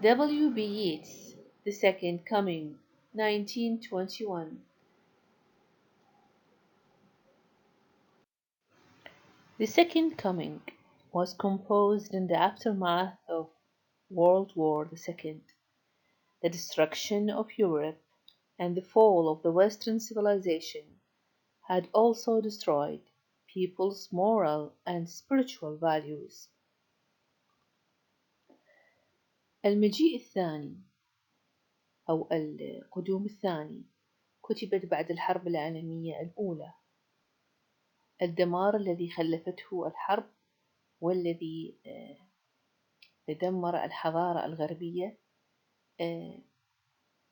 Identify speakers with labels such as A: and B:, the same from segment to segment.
A: W. B. Yeats, The Second Coming, 1921. The Second Coming was composed in the aftermath of World War II, the destruction of Europe and the fall of the Western civilization had also destroyed people's moral and spiritual values. المجيء الثاني أو القدوم الثاني كتبت بعد الحرب العالمية الأولى. الدمار الذي خلفته الحرب والذي دمر الحضارة الغربية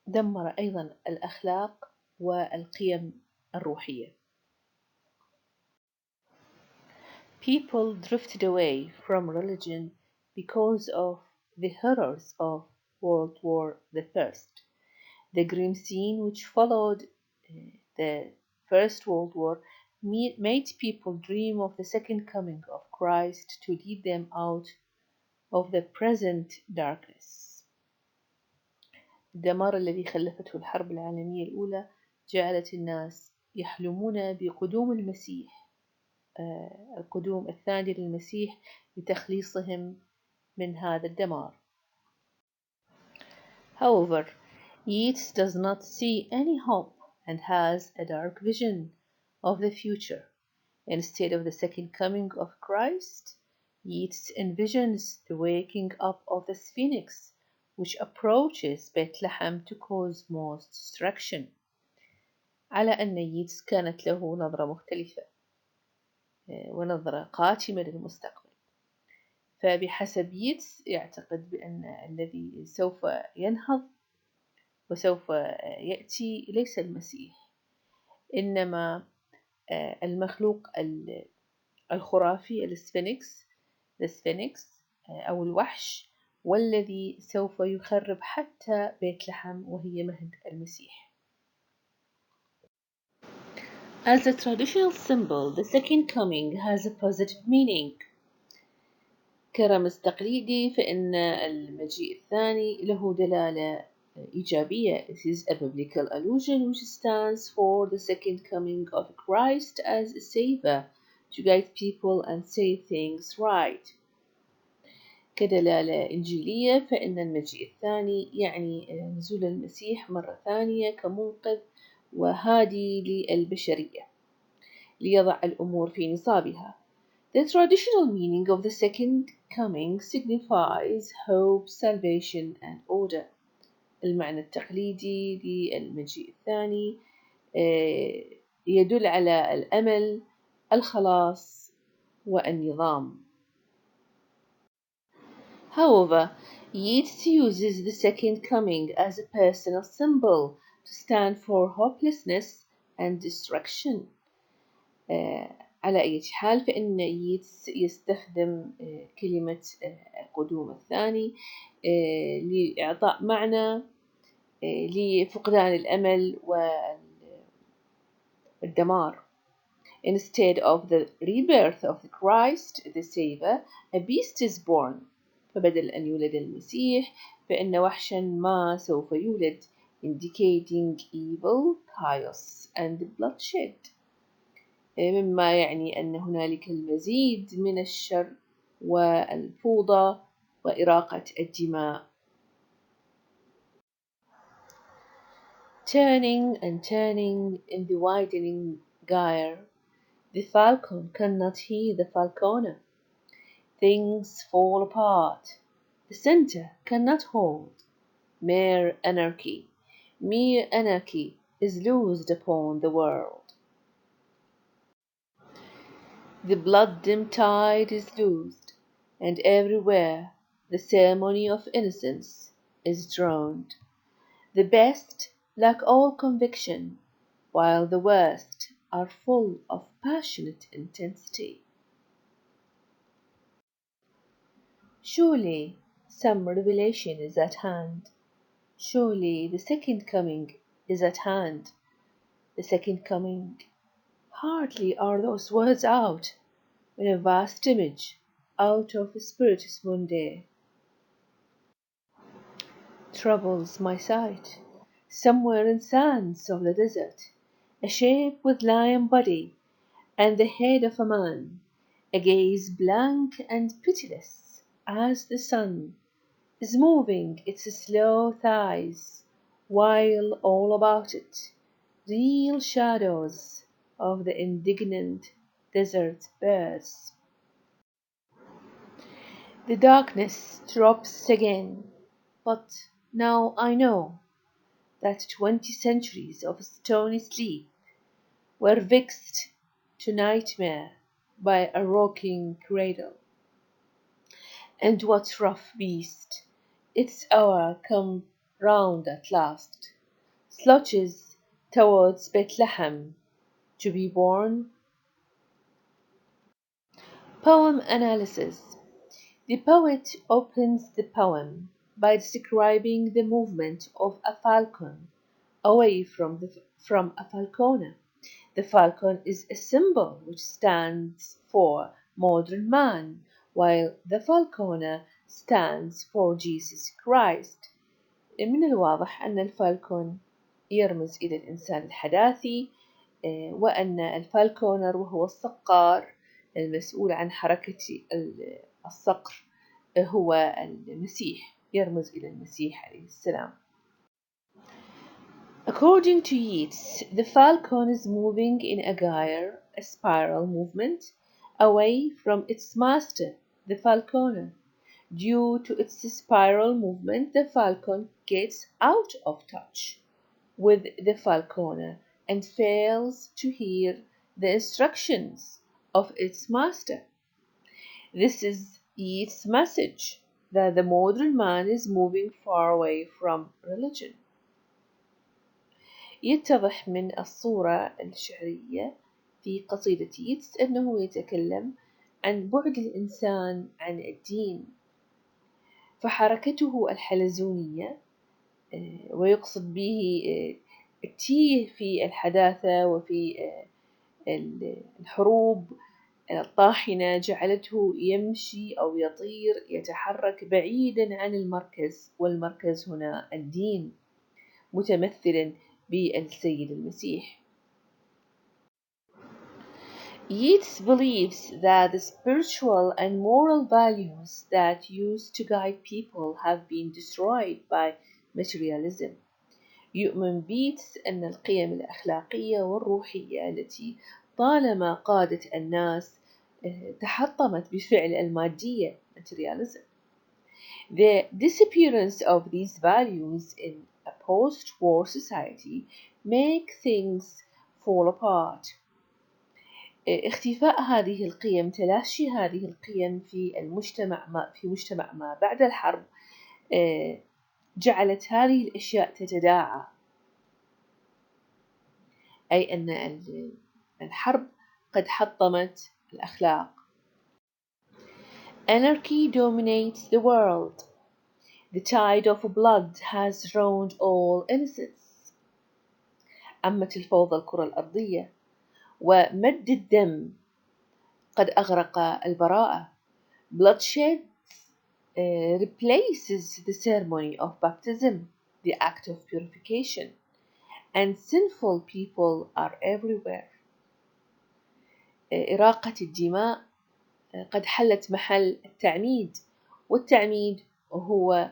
A: دمر أيضا الأخلاق والقيم الروحية. People drifted away from religion because of the horrors of World War I. The grim scene which followed the First World War made people dream of the second coming of Christ to lead them out of the present darkness. الدمار الذي خلفته الحرب العالمية الأولى جعلت الناس يحلمون بقدوم المسيح، القدوم الثاني للمسيح لتخليصهم من هذا الدمار. However, Yeats does not see any hope and has a dark vision of the future. Instead of the second coming of Christ, Yeats envisions the waking up of the Phoenix, which approaches Bethlehem to cause most destruction. على أن ييتس كانت له نظرة مختلفة ونظرة قاتمة للمستقبل، فبحسب ييتس يعتقد بأن الذي سوف ينهض وسوف يأتي ليس المسيح، إنما المخلوق الخرافي السفينكس أو الوحش، والذي سوف يخرب حتى بيتلحم وهي مهد المسيح. As a traditional symbol, the second coming has a positive meaning. كرمز تقليدي فإن المجيء الثاني له دلالة إيجابية. It is a biblical allusion which stands for the second coming of Christ as a savior to guide people and say things right. كدلالة إنجيلية فإن المجيء الثاني يعني نزول المسيح مرة ثانية كمنقذ وهادي للبشرية ليضع الأمور في نصابها. The traditional meaning of the second coming signifies hope, salvation and order. المعنى التقليدي للمجيء الثاني يدل على الأمل، الخلاص والنظام. However, Yeats uses the second coming as a personal symbol to stand for hopelessness and destruction. على أي حال فإن ييتس يستخدم كلمة القدوم الثاني لإعطاء معنى لفقدان الأمل والدمار. Instead of the rebirth of Christ the Savior, a beast is born. فبدل أن يولد المسيح فإن وحشا ما سوف يولد, indicating evil, chaos and bloodshed. مما يعني أن هنالك المزيد من الشر والفوضى وإراقة الدماء. Turning and turning in the widening gyre, the falcon cannot hear the falconer. Things fall apart. The center cannot hold. Mere anarchy is loosed upon the world. The blood-dimmed tide is loosed, and everywhere the ceremony of innocence is droned. The best lack all conviction, while the worst are full of passionate intensity. Surely some revelation is at hand. Surely the second coming is at hand. The second coming. Hardly are those words out when a vast image out of Spiritus Mundi troubles my sight. Somewhere in sands of the desert, a shape with lion body and the head of a man, a gaze blank and pitiless as the sun is moving its slow thighs, while all about it real shadows of the indignant desert birds. The darkness drops again, but now I know that 20 centuries of stony sleep were vexed to nightmare by a rocking cradle. And what rough beast, its hour come round at last, slouches towards Bethlehem to be born. Poem analysis. The poet opens the poem by describing the movement of a falcon away from a falconer. The falcon is a symbol which stands for modern man, while the falconer stands for Jesus Christ. من الواضح أن الفالكون يرمز إلى الإنسان الحداثي، وأن الفالكونر وهو الصقار المسؤول عن حركة الصقر هو المسيح، يرمز إلى المسيح عليه السلام. According to Yeats, the falcon is moving in a gyre, a spiral movement, away from its master, the falconer. Due to its spiral movement, the falcon gets out of touch with the falconer and fails to hear the instructions of its master. This is Yeats' message that the modern man is moving far away from religion. يتضح من الصورة الشعرية في قصيدة ييتس أنه يتكلم عن بعد الإنسان عن الدين، فحركته الحلزونية ويقصد به التيه في الحداثة وفي الحروب الطاحنة جعلته يمشي أو يطير يتحرك بعيدا عن المركز، والمركز هنا الدين متمثلا بالسيد المسيح. Yeats believes that the spiritual and moral values that used to guide people have been destroyed by materialism. يؤمن بيتس أن القيم الأخلاقية والروحية التي طالما قادت الناس تحطمت بفعل المادية materialism. The disappearance of these values in a post-war society make things fall apart. اختفاء هذه القيم، تلاشي هذه القيم في مجتمع ما بعد الحرب جعلت هذه الأشياء تتداعى، أي أن الحرب قد حطمت الأخلاق. Anarchy dominates the world. The tide of blood has drowned all innocence. عمت الفوضى الكرة الأرضية، ومد الدم قد أغرق البراءة. Bloodshed replaces the ceremony of baptism, the act of purification, and sinful people are everywhere. إراقة الدماء قد حلت محل التعميد، والتعميد هو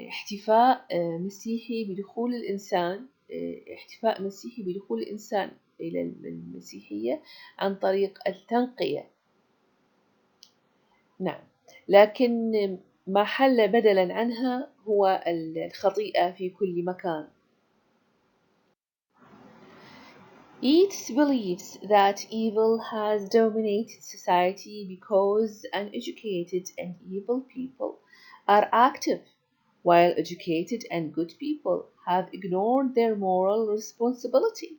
A: احتفاء مسيحي بدخول الإنسان إلى المسيحية عن طريق التنقية. نعم، لكن ما حل بدلا عنها هو الخطيئة في كل مكان. Yeats believes that evil has dominated society because uneducated and evil people are active, while educated and good people have ignored their moral responsibility.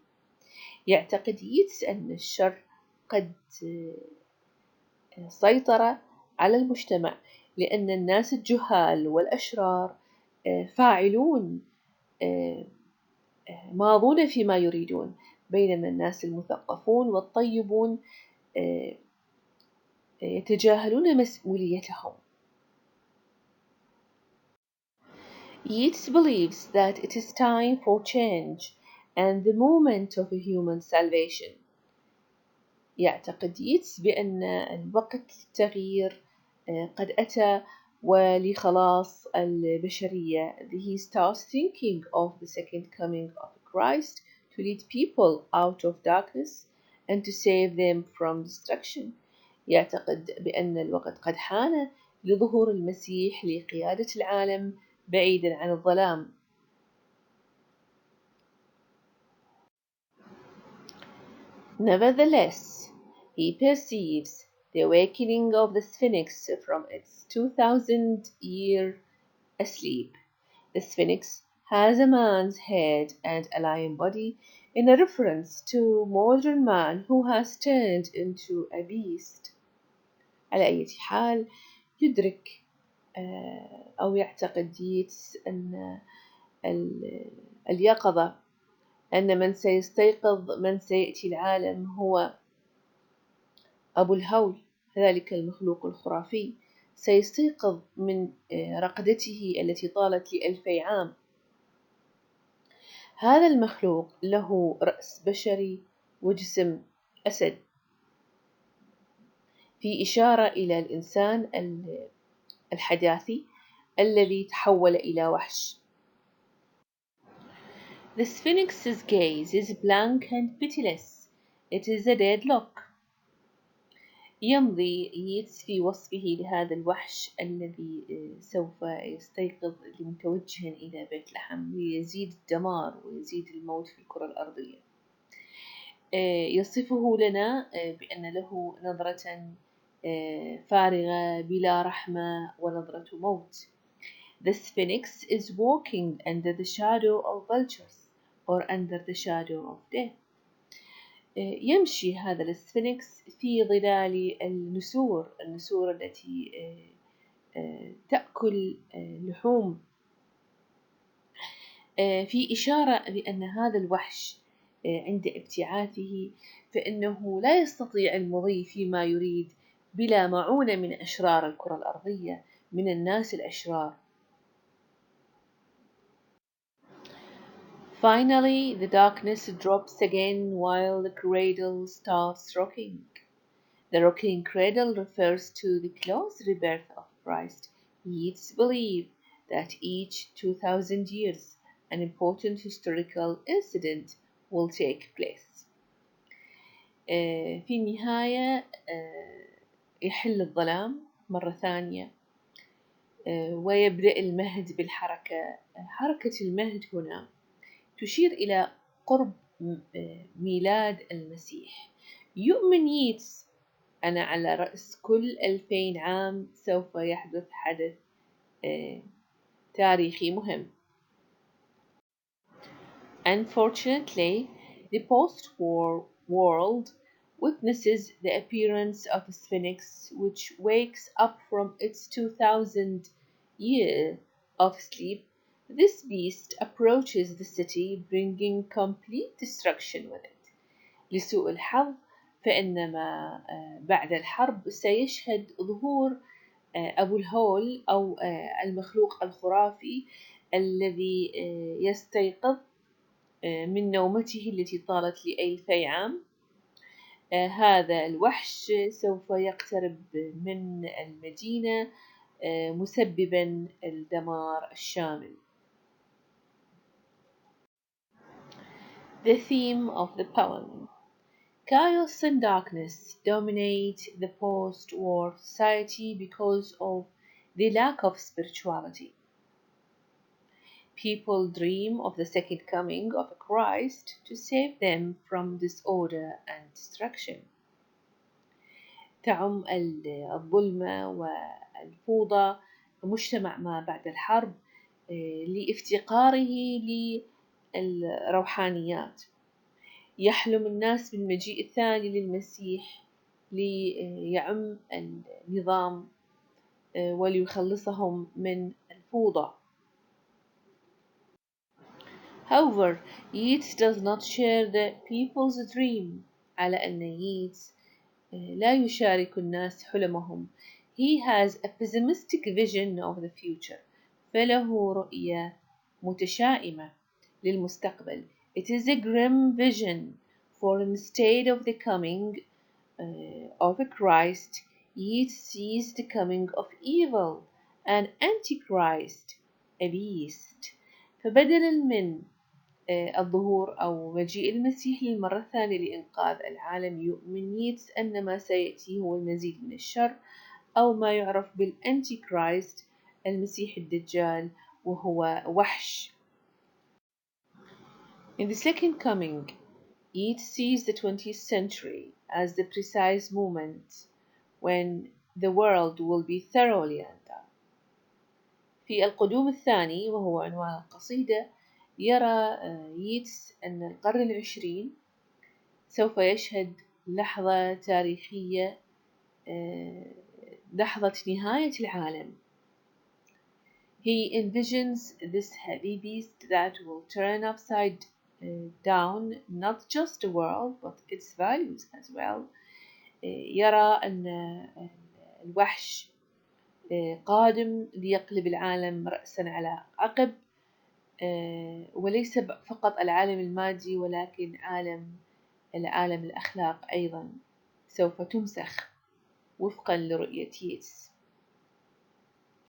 A: يعتقد ييتس أن الشر قد سيطر على المجتمع لأن الناس الجهال والأشرار فاعلون ماضون فيما يريدون، بينما الناس المثقفون والطيبون يتجاهلون مسؤوليتهم. Yeats believes that it is time for change and the moment of human salvation. يعتقد ييتس بأن الوقت للتغيير قد أتى ولخلاص البشرية. He starts thinking of the second coming of Christ to lead people out of darkness and to save them from destruction. يعتقد بأن الوقت قد حان لظهور المسيح لقيادة العالم بعيدا عن الظلام. Nevertheless, he perceives the awakening of the Sphinx from its 2000-year asleep. The Sphinx has a man's head and a lion body in a reference to modern man who has turned into a beast. على أي حال يدرك أو يعتقد ييتس أن اليقظة أن من سيستيقظ من سيأتي العالم هو أبو الهول، ذلك المخلوق الخرافي سيستيقظ من رقدته التي طالت ل2000 عام. هذا المخلوق له رأس بشري وجسم أسد، في إشارة إلى الإنسان الحداثي الذي تحول إلى وحش. The Sphinx's gaze is blank and pitiless. It is a deadlock. يمضي ييتس في وصفه لهذا الوحش الذي سوف يستيقظ متوجها إلى بيت لحم ليزيد الدمار ويزيد الموت في الكرة الأرضية. يصفه لنا بأن له نظرة فارغة بلا رحمة ونظرة موت. The Sphinx is walking under the shadow of vultures or under the shadow of death. يمشي هذا السفنكس في ظلال النسور التي تأكل لحوم، في إشارة بأن هذا الوحش عند ابتعاثه فإنه لا يستطيع المضي فيما يريد بلا معونة من أشرار الكرة الأرضية، من الناس الأشرار. Finally, the darkness drops again while the cradle starts rocking. The rocking cradle refers to the close rebirth of Christ. Yeats believe that each 2000 years an important historical incident will take place. في النهاية يحل الظلام مرة ثانية ويبدأ المهد بالحركة. حركة المهد هنا تشير إلى قرب ميلاد المسيح. يؤمن ييتس أن على رأس كل 2000 عام سوف يحدث حدث تاريخي مهم. Unfortunately, the post-war world witnesses the appearance of a sphinx which wakes up from its 2000 years of sleep. This beast approaches the city, bringing complete destruction with it. لسوء الحظ فإنما بعد الحرب سيشهد ظهور أبو الهول أو المخلوق الخرافي الذي يستيقظ من نومته التي طالت ل2000 عام. هذا الوحش سوف يقترب من المدينة مسببا الدمار الشامل. The theme of the poem. Chaos and darkness dominate the post-war society because of the lack of spirituality. People dream of the second coming of Christ to save them from disorder and destruction. تعم الظلمة والفوضى مجتمع ما بعد الحرب لافتقاره للروحانيات. يحلم الناس بالمجيء الثاني للمسيح ليعم النظام وليخلصهم من الفوضى. However, Yeats does not share the people's dream. على أن Yeats لا يشارك الناس حلمهم. He has a pessimistic vision of the future. فله رؤية متشائمة للمستقبل. It is a grim vision, for instead of the coming of Christ, Yeats sees the coming of evil, an antichrist, a beast. فبدلا من الظهور أو مجيء المسيح للمرة الثانية لإنقاذ العالم، يؤمن ييتس أن ما سيأتي هو المزيد من الشر، أو ما يعرف بالأنتي كرايست، المسيح الدجال، وهو وحش. In the second coming, Yeats sees the 20th century as the precise moment when the world will be thoroughly undone. في القدوم الثاني، وهو عنوان القصيدة، يرى ييتس أن القرن العشرين سوف يشهد لحظة تاريخية، لحظة نهاية العالم. He envisions this heavy beast that will turn upside down not just the world but its values as well. يرى أن الوحش قادم ليقلب العالم رأسا على عقب، وليس فقط العالم المادي ولكن العالم الأخلاق أيضا سوف تمسخ وفقا لرؤية ييتس.